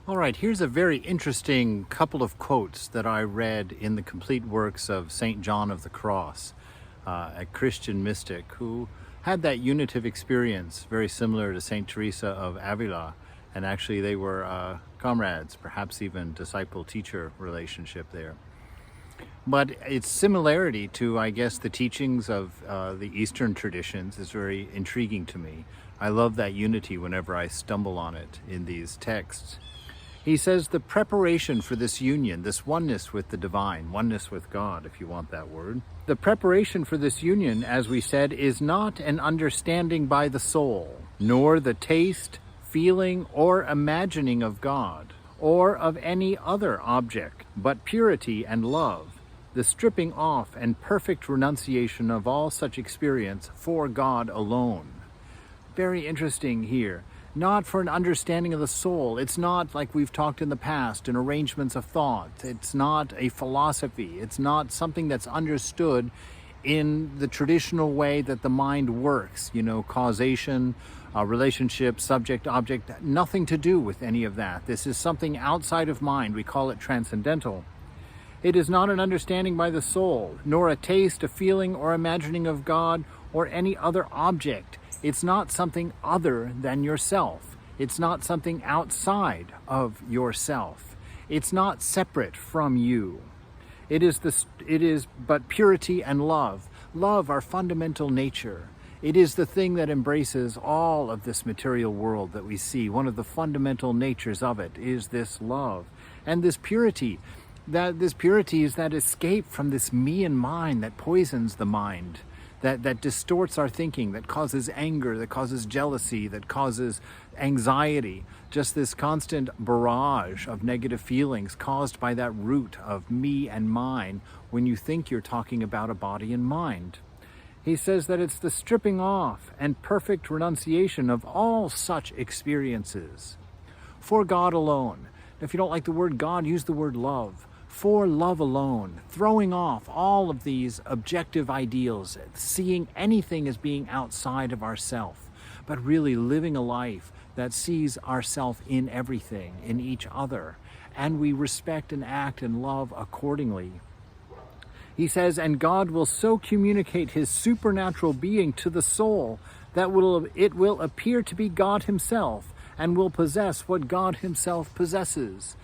All right, here's a very interesting couple of quotes that I read in the complete works of St. John of the Cross, a Christian mystic who had that unitive experience very similar to St. Teresa of Avila. And actually, they were comrades, perhaps even disciple-teacher relationship there. But its similarity to, I guess, the teachings of the Eastern traditions is very intriguing to me. I love that unity whenever I stumble on it in these texts. He says the preparation for this union, this oneness with the divine, oneness with God, if you want that word. The preparation for this union, as we said, is not an understanding by the soul, nor the taste, feeling, or imagining of God, or of any other object, but purity and love, the stripping off and perfect renunciation of all such experience for God alone. Very interesting here. Not for an understanding of the soul. It's not, like we've talked in the past, in arrangements of thought. It's not a philosophy. It's not something that's understood in the traditional way that the mind works. Causation, relationship, subject, object, nothing to do with any of that. This is something outside of mind. We call it transcendental. It is not an understanding by the soul, nor a taste, a feeling, or imagining of God or any other object. It's not something other than yourself. It's not something outside of yourself. It's not separate from you. It is but purity and love. Love, our fundamental nature. It is the thing that embraces all of this material world that we see. One of the fundamental natures of it is this love and this purity. This purity is that escape from this me and mine that poisons the mind. That distorts our thinking, that causes anger, that causes jealousy, that causes anxiety. Just this constant barrage of negative feelings caused by that root of me and mine when you think you're talking about a body and mind. He says that it's the stripping off and perfect renunciation of all such experiences for God alone. If you don't like the word God, use the word love. For love alone, throwing off all of these objective ideals, seeing anything as being outside of ourself, but really living a life that sees ourself in everything, in each other, and we respect and act and love accordingly. He says, and God will so communicate his supernatural being to the soul that it will appear to be God himself and will possess what God himself possesses.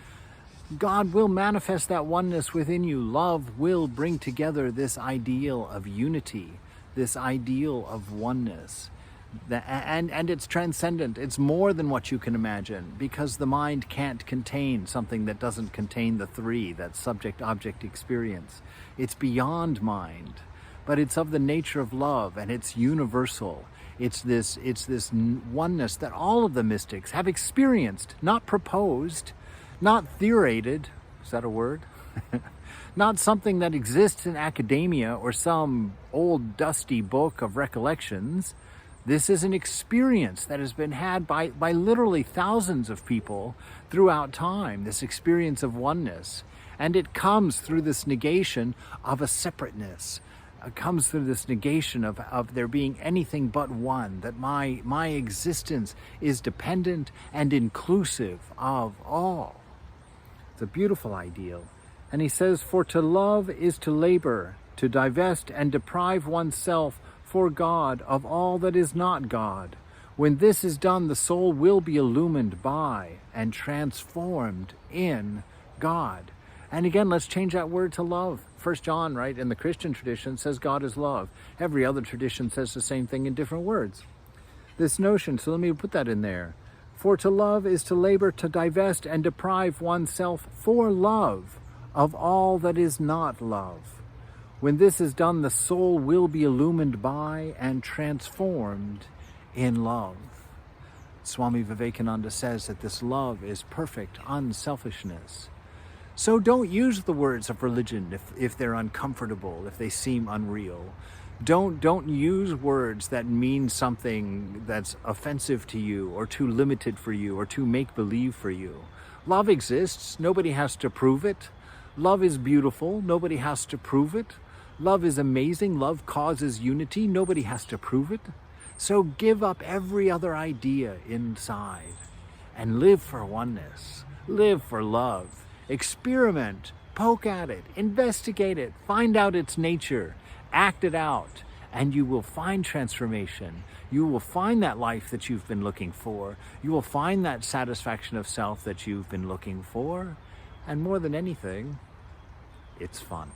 God will manifest that oneness within you. Love will bring together this ideal of unity, this ideal of oneness. And it's transcendent. It's more than what you can imagine, because the mind can't contain something that doesn't contain the three, that subject-object experience. It's beyond mind, but it's of the nature of love, and it's universal. It's this oneness that all of the mystics have experienced, not proposed, not theorated, is that a word? Not something that exists in academia or some old dusty book of recollections. This is an experience that has been had by literally thousands of people throughout time, this experience of oneness. And it comes through this negation of a separateness. It comes through this negation of there being anything but one, that my existence is dependent and inclusive of all. It's a beautiful ideal. And he says, for to love is to labor, to divest and deprive oneself for God of all that is not God. When this is done, the soul will be illumined by and transformed in God. And again, let's change that word to love. 1 John, right, in the Christian tradition says God is love. Every other tradition says the same thing in different words. This notion, so let me put that in there. For to love is to labor, to divest and deprive oneself for love of all that is not love. When this is done, the soul will be illumined by and transformed in love. Swami Vivekananda says that this love is perfect unselfishness. So don't use the words of religion if they're uncomfortable, if they seem unreal. Don't use words that mean something that's offensive to you or too limited for you or too make-believe for you. Love exists. Nobody has to prove it. Love is beautiful. Nobody has to prove it. Love is amazing. Love causes unity. Nobody has to prove it. So give up every other idea inside and live for oneness. Live for love. Experiment. Poke at it. Investigate it. Find out its nature. Act it out. And you will find transformation. You will find that life that you've been looking for. You will find that satisfaction of self that you've been looking for. And more than anything, it's fun.